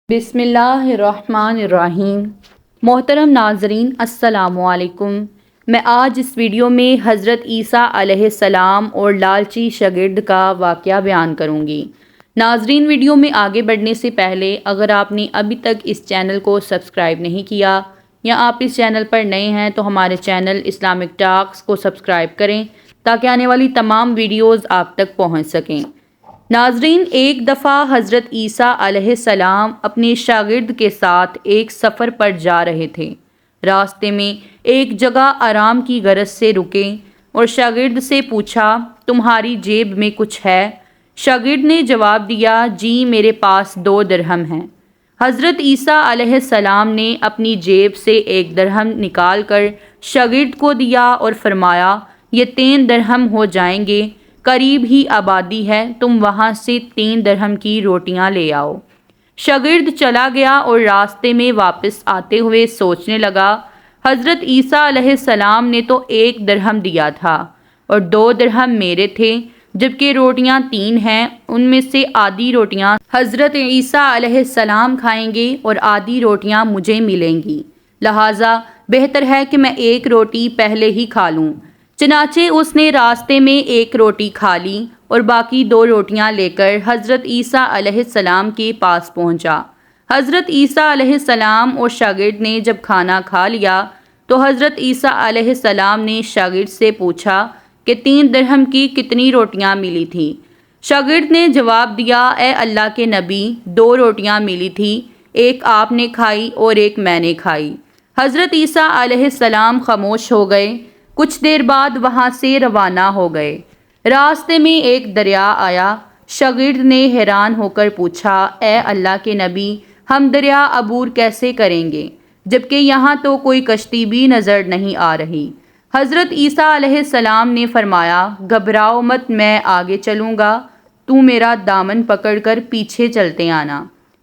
بسم اللہ الرحمن الرحیم۔ محترم ناظرین السلام علیکم۔ میں آج اس ویڈیو میں حضرت عیسیٰ علیہ السلام اور لالچی شاگرد کا واقعہ بیان کروں گی۔ ناظرین، ویڈیو میں آگے بڑھنے سے پہلے اگر آپ نے ابھی تک اس چینل کو سبسکرائب نہیں کیا یا آپ اس چینل پر نئے ہیں تو ہمارے چینل اسلامک ٹاکس کو سبسکرائب کریں تاکہ آنے والی تمام ویڈیوز آپ تک پہنچ سکیں۔ ناظرین، ایک دفعہ حضرت عیسیٰ علیہ السلام اپنے شاگرد کے ساتھ ایک سفر پر جا رہے تھے۔ راستے میں ایک جگہ آرام کی غرض سے رکے اور شاگرد سے پوچھا، تمہاری جیب میں کچھ ہے؟ شاگرد نے جواب دیا، جی میرے پاس 2 درہم ہیں۔ حضرت عیسیٰ علیہ السلام نے اپنی جیب سے 1 درہم نکال کر شاگرد کو دیا اور فرمایا، یہ 3 درہم ہو جائیں گے، قریب ہی آبادی ہے، تم وہاں سے 3 درہم کی روٹیاں لے آؤ۔ شاگرد چلا گیا اور راستے میں واپس آتے ہوئے سوچنے لگا، حضرت عیسیٰ علیہ السلام نے تو 1 درہم دیا تھا اور 2 درہم میرے تھے، جبکہ روٹیاں 3 ہیں، ان میں سے آدھی روٹیاں حضرت عیسیٰ علیہ السلام کھائیں گے اور آدھی روٹیاں مجھے ملیں گی، لہٰذا بہتر ہے کہ میں 1 روٹی پہلے ہی کھا لوں۔ چنانچہ اس نے راستے میں 1 روٹی کھا لی اور باقی 2 روٹیاں لے کر حضرت عیسیٰ علیہ السلام کے پاس پہنچا۔ حضرت عیسیٰ علیہ السلام اور شاگرد نے جب کھانا کھا لیا تو حضرت عیسیٰ علیہ السلام نے شاگرد سے پوچھا کہ 3 درہم کی کتنی روٹیاں ملی تھیں؟ شاگرد نے جواب دیا، اے اللہ کے نبی، 2 روٹیاں ملی تھی، ایک آپ نے کھائی اور ایک میں نے کھائی۔ حضرت عیسیٰ علیہ السلام خاموش ہو گئے۔ کچھ دیر بعد وہاں سے روانہ ہو گئے۔ راستے میں ایک دریا آیا۔ شاگرد نے حیران ہو کر پوچھا، اے اللہ کے نبی، ہم دریا عبور کیسے کریں گے جبکہ یہاں تو کوئی کشتی بھی نظر نہیں آ رہی؟ حضرت عیسیٰ علیہ السلام نے فرمایا، گھبراؤ مت، میں آگے چلوں گا، تو میرا دامن پکڑ کر پیچھے چلتے آنا،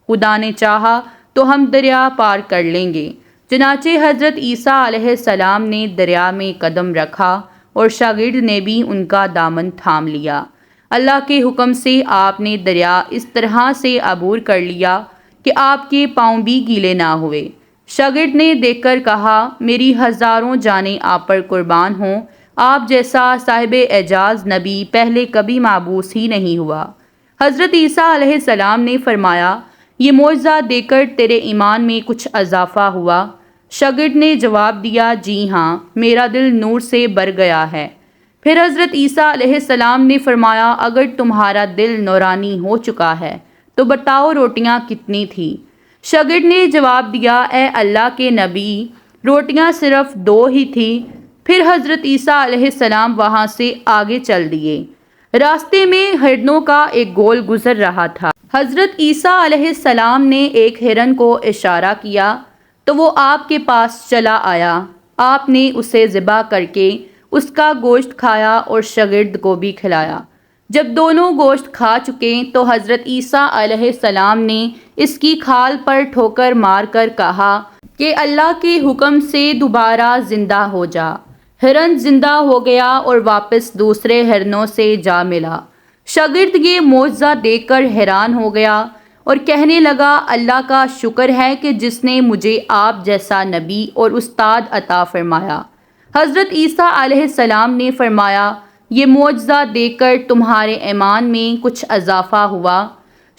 خدا نے چاہا تو ہم دریا پار کر لیں گے۔ چنانچہ حضرت عیسیٰ علیہ السلام نے دریا میں قدم رکھا اور شاگرد نے بھی ان کا دامن تھام لیا۔ اللہ کے حکم سے آپ نے دریا اس طرح سے عبور کر لیا کہ آپ کے پاؤں بھی گیلے نہ ہوئے۔ شاگرد نے دیکھ کر کہا، میری ہزاروں جانیں آپ پر قربان ہوں، آپ جیسا صاحب اعجاز نبی پہلے کبھی مابعوث ہی نہیں ہوا۔ حضرت عیسیٰ علیہ السلام نے فرمایا، یہ معجزہ دیکھ کر تیرے ایمان میں کچھ اضافہ ہوا؟ شاگرد نے جواب دیا، جی ہاں، میرا دل نور سے بھر گیا ہے۔ پھر حضرت عیسیٰ علیہ السلام نے فرمایا، اگر تمہارا دل نورانی ہو چکا ہے تو بتاؤ روٹیاں کتنی تھی؟ شاگرد نے جواب دیا، اے اللہ کے نبی، روٹیاں صرف 2 ہی تھی۔ پھر حضرت عیسیٰ علیہ السلام وہاں سے آگے چل دیے۔ راستے میں ہرنوں کا ایک گول گزر رہا تھا۔ حضرت عیسیٰ علیہ السلام نے ایک ہرن کو اشارہ کیا تو وہ آپ کے پاس چلا آیا۔ آپ نے اسے ذبح کر کے اس کا گوشت کھایا اور شاگرد کو بھی کھلایا۔ جب دونوں گوشت کھا چکے تو حضرت عیسیٰ علیہ السلام نے اس کی کھال پر ٹھوکر مار کر کہا کہ اللہ کے حکم سے دوبارہ زندہ ہو جا۔ ہرن زندہ ہو گیا اور واپس دوسرے ہرنوں سے جا ملا۔ شاگرد یہ معجزہ دیکھ کر حیران ہو گیا اور کہنے لگا، اللہ کا شکر ہے کہ جس نے مجھے آپ جیسا نبی اور استاد عطا فرمایا۔ حضرت عیسیٰ علیہ السلام نے فرمایا، یہ معجزہ دیکھ کر تمہارے ایمان میں کچھ اضافہ ہوا؟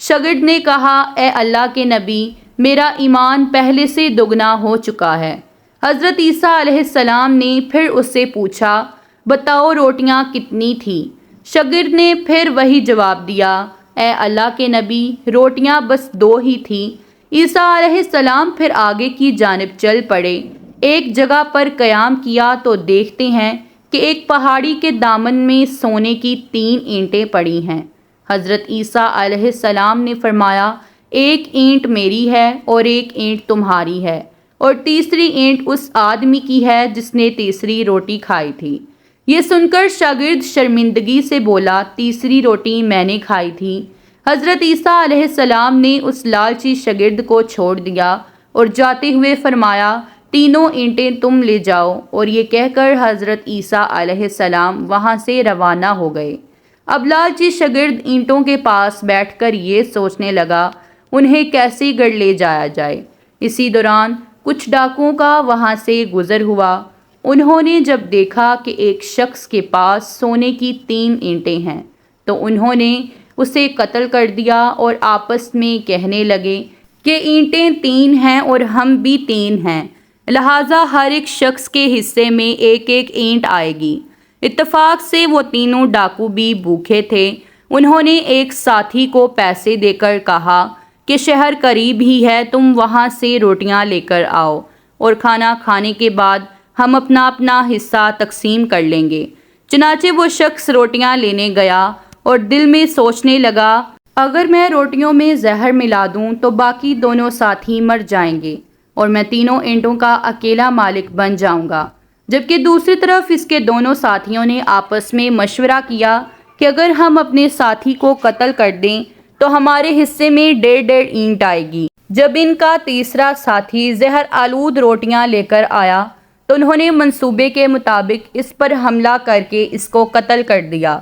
شاگرد نے کہا، اے اللہ کے نبی، میرا ایمان پہلے سے دگنا ہو چکا ہے۔ حضرت عیسیٰ علیہ السلام نے پھر اس سے پوچھا، بتاؤ روٹیاں کتنی تھیں؟ شاگرد نے پھر وہی جواب دیا، اے اللہ کے نبی، روٹیاں بس 2 ہی تھیں۔ عیسیٰ علیہ السلام پھر آگے کی جانب چل پڑے۔ ایک جگہ پر قیام کیا تو دیکھتے ہیں کہ ایک پہاڑی کے دامن میں سونے کی 3 اینٹیں پڑی ہیں۔ حضرت عیسیٰ علیہ السلام نے فرمایا، ایک اینٹ میری ہے اور ایک اینٹ تمہاری ہے اور تیسری اینٹ اس آدمی کی ہے جس نے تیسری روٹی کھائی تھی۔ یہ سن کر شاگرد شرمندگی سے بولا، تیسری روٹی میں نے کھائی تھی۔ حضرت عیسیٰ علیہ السلام نے اس لالچی شاگرد کو چھوڑ دیا اور جاتے ہوئے فرمایا، 3 اینٹیں تم لے جاؤ، اور یہ کہہ کر حضرت عیسیٰ علیہ السلام وہاں سے روانہ ہو گئے۔ اب لالچی شاگرد اینٹوں کے پاس بیٹھ کر یہ سوچنے لگا، انہیں کیسے گڑھ لے جایا جائے۔ اسی دوران کچھ ڈاکوؤں کا وہاں سے گزر ہوا۔ انہوں نے جب دیکھا کہ ایک شخص کے پاس سونے کی 3 اینٹیں ہیں تو انہوں نے اسے قتل کر دیا اور آپس میں کہنے لگے کہ اینٹیں 3 ہیں اور ہم بھی 3 ہیں، لہٰذا ہر ایک شخص کے حصے میں ایک ایک اینٹ آئے گی۔ اتفاق سے وہ تینوں ڈاکو بھی بھوکے تھے۔ انہوں نے ایک ساتھی کو پیسے دے کر کہا کہ شہر قریب ہی ہے، تم وہاں سے روٹیاں لے کر آؤ اور کھانا کھانے کے بعد ہم اپنا اپنا حصہ تقسیم کر لیں گے۔ چنانچہ وہ شخص روٹیاں لینے گیا اور دل میں سوچنے لگا، اگر میں روٹیوں میں زہر ملا دوں تو باقی دونوں ساتھی مر جائیں گے اور میں تینوں اینٹوں کا اکیلا مالک بن جاؤں گا۔ جبکہ دوسری طرف اس کے دونوں ساتھیوں نے آپس میں مشورہ کیا کہ اگر ہم اپنے ساتھی کو قتل کر دیں تو ہمارے حصے میں 1.5 اینٹ آئے گی۔ جب ان کا تیسرا ساتھی زہر آلود روٹیاں لے کر آیا تو انہوں نے منصوبے کے مطابق اس پر حملہ کر کے اس کو قتل کر دیا۔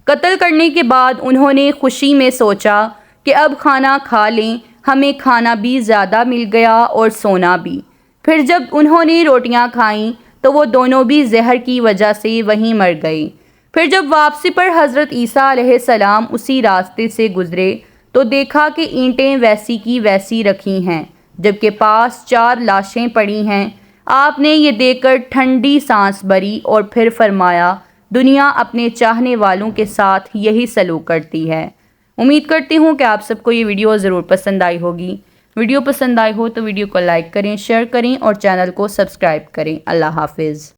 قتل کرنے کے بعد انہوں نے خوشی میں سوچا کہ اب کھانا کھا لیں، ہمیں کھانا بھی زیادہ مل گیا اور سونا بھی۔ پھر جب انہوں نے روٹیاں کھائیں تو وہ دونوں بھی زہر کی وجہ سے وہیں مر گئے۔ پھر جب واپسی پر حضرت عیسیٰ علیہ السلام اسی راستے سے گزرے تو دیکھا کہ اینٹیں ویسی کی ویسی رکھی ہیں جبکہ پاس 4 لاشیں پڑی ہیں۔ آپ نے یہ دیکھ کر ٹھنڈی سانس بھری اور پھر فرمایا، دنیا اپنے چاہنے والوں کے ساتھ یہی سلوک کرتی ہے۔ امید کرتی ہوں کہ آپ سب کو یہ ویڈیو ضرور پسند آئی ہوگی۔ ویڈیو پسند آئی ہو تو ویڈیو کو لائک کریں، شیئر کریں اور چینل کو سبسکرائب کریں۔ اللہ حافظ۔